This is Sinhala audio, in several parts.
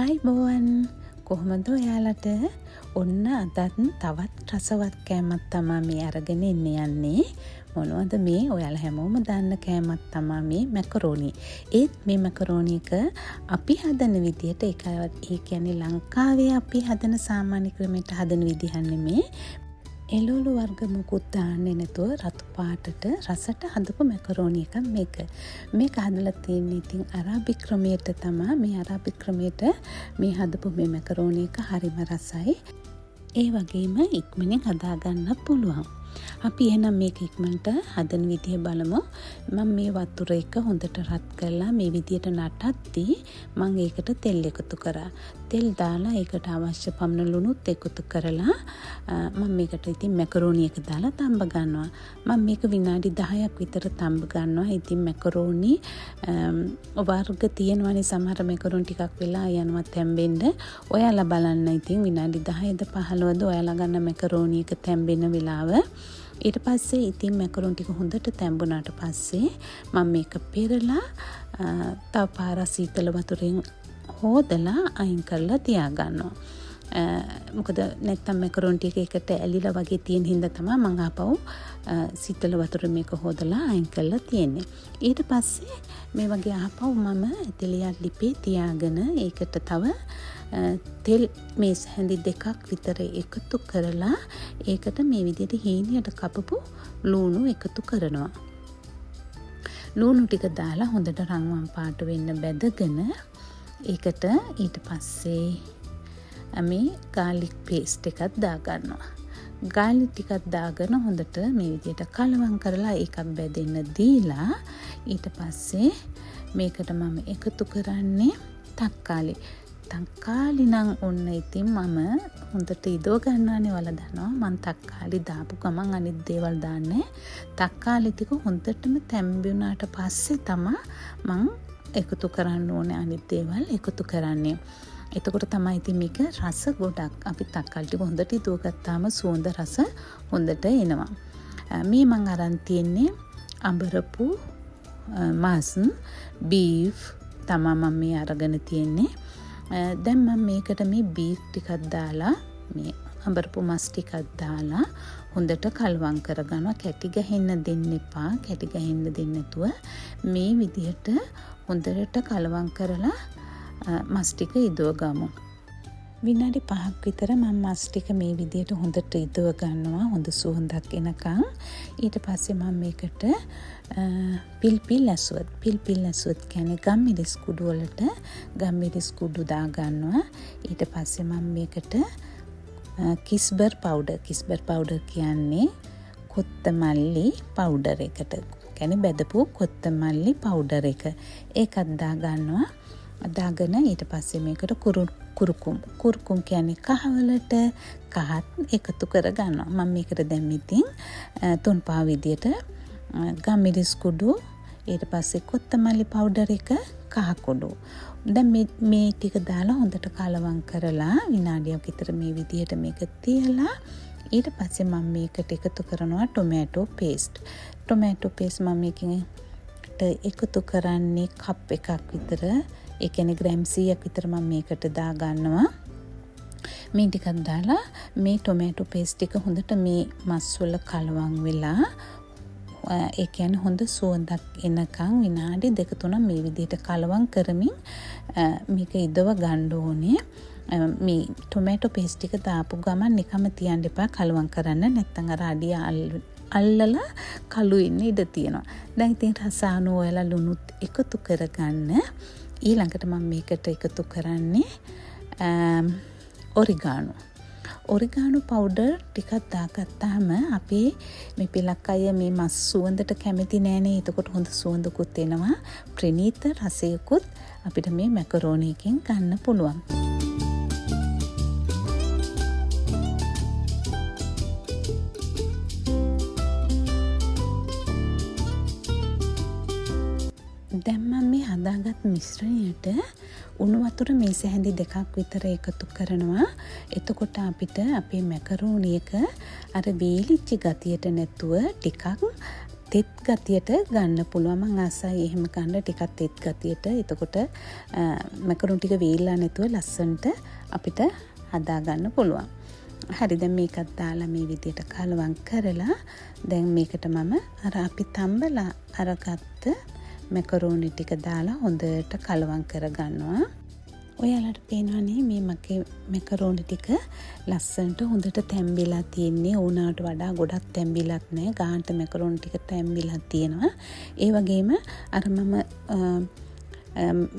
ආයිබෝවන් කොහොමද ඔයාලට ඔන්න අදත් තවත් රසවත් කෑමක් තමා මේ අරගෙන යන්නේ මොනවද මේ ඔයාලා හැමෝම දන්න කෑමක් තමා මේ මැකරෝනි. ඒත් මේ මැකරෝනි එක අපි හදන විදියට ඒ කියන්නේ ලංකාවේ අපි හදන සාමාන්‍ය ක්‍රමයට හදන විදිහ නෙමේ. එළවලු වර්ග මුකුත් දාන්නේ නැතුව රතු පාටට රසට හදපු මැකරෝනි එකක් මේක. මේක හදලා තියෙන්නේ ඉතින් අරාබි ක්‍රමයට තමයි. මේ අරාබි ක්‍රමයට මේ හදපු මේ මැකරෝනි එක හරිම රසයි. ඒ වගේම ඉක්මනින් හදා ගන්න පුළුවන්. අපි එහෙනම් මේක ඉක්මනට හදන විදිය බලමු. මම මේ වතුර එක හොඳට රත් කරලා මේ විදියට නටද්දී මම ඒකට තෙල් එකතු කරා. තෙල් දාලා ඒකට අවශ්‍ය පමණ ලුණුත් එකතු කරලා මම මේකට ඉතින් මැකරෝනි එක දාලා තඹ ගන්නවා. මම මේක විනාඩි 10ක් විතර තඹ ගන්නවා. ඉතින් මැකරෝනි වර්ග තියෙනවානේ සමහර මැකරෝනි ටිකක් වෙලා යනවා තැම්බෙන්න. ඔයාලා බලන්න ඉතින් විනාඩි 10ද 15ද ඔයාලා ගන්න මැකරෝනි එක තැම්බෙන වෙලාව. ඊට පස්සේ ඉතින් මැකරෝනි ටික හොඳට තැම්බුණාට පස්සේ මම මේක පෙරලා තව පාරක් සීතල වතුරෙන් හොදලා අයින් කරලා තියා ගන්නවා. මොකද නැත්තම් මැකරෝනි ටික එකට ඇලිලා වගේ තියෙන හින්දා තමයි මම ආපහු සීතල වතුර මේක හොදලා අයින් කරලා තියෙන්නේ. ඊට පස්සේ මේ වගේ ආපහු මම තෙලියක් ලිපේ තියාගෙන ඒකට තව තෙල් මේස් හැඳි දෙකක් විතර එකතු කරලා ඒකට මේ විදිහට හීනියට කපපු ලුණු එකතු කරනවා. ලුණු ටික දාලා හොඳට රන්වන් පාට වෙන්න බැදගෙන ඒකට ඊට පස්සේ මේ garlic paste එකක් දා ගන්නවා. garlic ටිකක් දාගෙන හොඳට මේ විදිහට කලවම් කරලා ඒකත් බැදෙන්න දීලා ඊට පස්සේ මේකට මම එකතු කරන්නේ තක්කාලි. තක්කාලි නම් ඔන්න ඉතින් මම හොඳට ඉදව ගන්නවානේ ඔයාලා දන්නවා. මම තක්කාලි දාපු ගමන් අනිත් දේවල් දාන්නේ. තක්කාලි ටික හොඳටම තැම්බුණාට පස්සේ තමයි මම එකතු කරන්න ඕනේ අනිත් දේවල් එකතු කරන්නේ. එතකොට තමයි ඉතින් මේක රස ගොඩක්. අපි තක්කාලි ටික හොඳට ඉදව ගත්තාම සුවඳ රස හොඳට එනවා. මේ මම අරන් තියන්නේ අඹරපු මාස් බීෆ් තමයි මම මේ අරගෙන තියන්නේ. දැන් මම මේකට මේ බීෆ් ටිකක් දාලා මේ අඹරපු මස් ටිකක් දාලා හොඳට කලවම් කරගන්නවා. කැටි ගහෙන්න දෙන්න එපා. කැටි ගහෙන්න දෙන්න නැතුව මේ විදිහට හොඳට කලවම් කරලා මස් ටික ඉදව ගමු. විනාඩි 5ක් විතර මම මස් ටික මේ විදිහට හොඳට ඉදව ගන්නවා. හොඳ සුවඳක් එනකන්. ඊට පස්සේ මම මේකට පිල්පිල් ඇසුවත් කියන්නේ ගම්මිරිස් කුඩු වලට ගම්මිරිස් කුඩු දා ගන්නවා. ඊට පස්සේ මම මේකට කිස්බර් පවුඩර් කියන්නේ කොත්තමල්ලි පවුඩර් එකට. කියන්නේ බෙදපු කොත්තමල්ලි පවුඩර් එක. ඒකත් දා ගන්නවා. දාගෙන ඊට පස්සේ මේකට කුරුකුම් කියන්නේ කහවලට කහත් එකතු කර ගන්නවා. මම මේකට දැන් ඉතින් තුන් පහ විදියට ගම්මිරිස් කුඩු ඊට පස්සේ කොත්තමල්ලි පවුඩර් එක කහ කුඩු. දැන් මේ ටික දාලා හොඳට කලවම් කරලා විනාඩියක් විතර මේ විදියට මේක තියලා ඊට පස්සේ මම මේකට එකතු කරනවා ටොමැටෝ පේස්ට්. ටොමැටෝ පේස්ට් මම මේකට එකතු කරන්නේ කප් එකක් විතර. ඒ කියන්නේ ග්‍රෑම් 100ක් විතර මම මේකට දා ගන්නවා. මේ ටිකක් දාලා මේ ටොමැටෝ පේස්ට් එක හොඳට මේ මස් වල කලවම් වෙලා ඒ කියන්නේ හොඳ සුවඳක් එනකන් විනාඩි 2-3 මේ විදිහට කලවම් කරමින් මේක ඉදව ගන්න ඕනේ. මේ ටොමැටෝ පේස්ට් එක දාපු ගමන් නිකම්ම තියන්න එපා කලවම් කරන්න. නැත්නම් අර අඩිය අල්ලලා කළු වෙන්න ඉඩ තියෙනවා. දැන් ඉතින් රස අනුව ඔයාලා ලුණුත් එකතු කරගන්න. ඊළඟට මම මේකට එකතු කරන්නේ ඔරිගානෝ පවුඩර් ටිකක් දාගත්තාම අපේ මේ පිලක් අය මේ මස් සුවඳට කැමති නෑනේ. එතකොට හොඳ සුවඳකුත් එනවා. ප්‍රණීත රසයකුත් අපිට මේ මැකරෝනි එකෙන් ගන්න පුළුවන්. දැන් මම මේ හදාගත් මිශ්‍රණයට උණු වතුර මේස හැඳි දෙකක් විතර එකතු කරනවා. එතකොට අපිට අපේ මැකරෝනි එක අර වීලිච්ච ගතියට නැතුව ටිකක් තෙත් ගතියට ගන්න පුළුවන්. මං ආසයි එහෙම ගන්න ටිකක් තෙත් ගතියට. එතකොට මැකරෝනි ටික වේලලා නැතුව ලස්සනට අපිට හදා ගන්න පුළුවන්. හරි, දැන් මේකත් දාලා මේ විදියට කලවම් කරලා දැන් මේකට මම අර අපි තම්බලා අරගත්ත මැකරෝනි ටික දාලා හොඳට කලවම් කරගන්නවා. ඔයාලට පේනවනේ මේ මගේ මැකරෝනි ටික ලස්සනට හොඳට තැම්බිලා තියෙන්නේ. ඕනාට වඩා ගොඩක් තැම්බිලත් නැහැ. ගානට මැකරෝනි ටික තැම්බිලා තියෙනවා. ඒ වගේම අර මම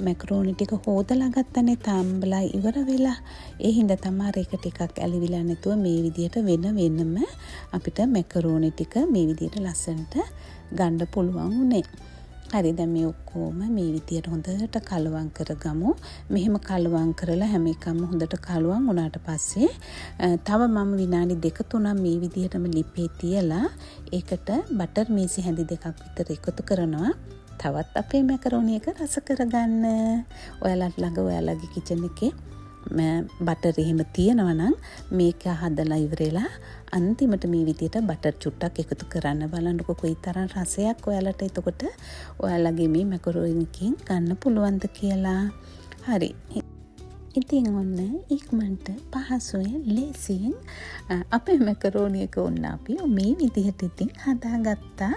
මැකරෝනි ටික හොදලා ගත්තනේ තම්බලා ඉවර වෙලා. ඒ හින්දා තමයි ඒක ටිකක් ඇලිවිලා නැතුව මේ විදියට වෙනම අපිට මැකරෝනි ටික මේ විදියට ලස්සනට ගන්න පුළුවන් උනේ. හරි, දැන් මේ ඔක්කොම මේ විදියට හොඳට කලවම් කරගමු. මෙහෙම කලවම් කරලා හැම එකම හොඳට කලවම් වුණාට පස්සේ තව මම විනාඩි 2-3 මේ විදියටම ලිපේ තියලා ඒකට බටර් මේසි හැඳි 2ක් විතර එකතු කරනවා. තවත් අපේ මැකරෝනි එක රස කරගන්න. ඔයාලට ළඟ ඔයාලගේ කිචන් එකේ බටර් එහෙම තියෙනවා නම් මේක හදලා ඉවරලා අන්තිමට මේ විදියට බටර් චුට්ටක් එකතු කරන්න. බලන්නකො කොයි තරම් රසයක් ඔයාලට එතකොට ඔයාලගේ මේ මැකරෝනිකින් ගන්න පුළුවන්ද කියලා. හරි, ඉතින් ඔන්න ඉක්මනට පහසුවෙන් ලේසියෙන් අපේ මැකරෝනි එක ඔන්න අපි මේ විදිහට ඉතින් හදාගත්තා.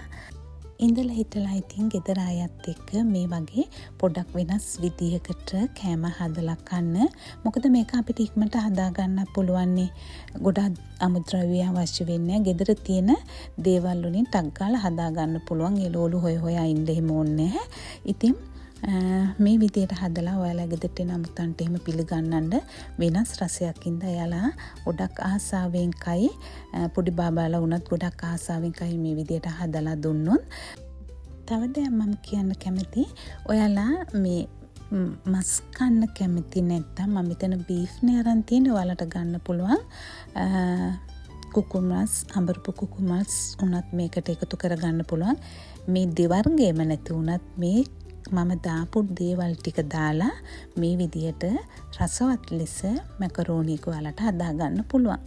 ඉඳලා හිටලා ඉතින් ගෙදර අයත් එක්ක මේ වගේ පොඩක් වෙනස් විදිහකට කෑම හදලා කන්න. මොකද මේක අපිට ඉක්මනට හදා ගන්න පුළුවන්. ගොඩක් අමුද්‍රව්‍ය අවශ්‍ය වෙන්නේ නැහැ. ගෙදර තියෙන දේවල් වලින් ටක් ගාලා හදා ගන්න පුළුවන්. එළවලු හොය ඉන්න එහෙම ඕනේ නැහැ. ඉතින් මේ විදියට හදලා ඔයාලා ගෙදරට එන අමුත්තන්ට එහෙම පිළිගන්නන්න වෙනස් රසයක් ඉඳ එයාලා ගොඩක් ආසාවෙන් කයි පොඩි බාබාලා වුණත් ගොඩක් ආසාවෙන් කයි මේ විදියට හදලා දුන්නොත්. තව දෙයක් මම කියන්න කැමති, ඔයාලා මේ මස් කන්න කැමති නැත්නම් මම මෙතන බීෆ් නේ අරන් තියෙන්නේ, ඔයාලට ගන්න පුළුවන්. කුකුමස්, අඹරපු කුකුමස් උනත් මේකට එකතු කරගන්න පුළුවන්. මේ දෙවර්ගයම නැති උනත් මේ මම දාපු දේවල් ටික දාලා මේ විදියට රසවත් ලෙස මැකරෝනි එක ඔයාලට හදා ගන්න පුළුවන්.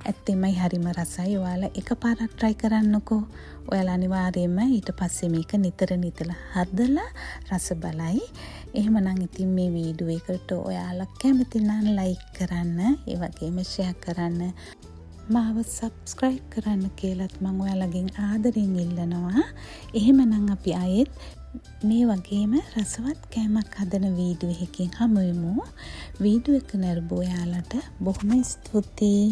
ඇත්තෙමයි හරිම රසයි. ඔයාලා එකපාරක් try කරන්නකෝ. ඔයාලා අනිවාර්යයෙන්ම ඊට පස්සේ මේක නිතර හදලා රස බලයි. එහෙමනම් ඉතින් මේ වීඩියෝ එකට ඔයාලා කැමති නම් like කරන්න, ඒ වගේම share කරන්න, මාව subscribe කරන්න කියලාත් මම ඔයාලගෙන් ආදරෙන් ඉල්ලනවා. එහෙමනම් අපි ආයෙත් මේ වගේම රසවත් කෑමක් හදන වීඩියෝ එකකින් හමු වෙමු. වීඩියෝ එක නරඹ ඔයාලට බොහොම ස්තුතියි.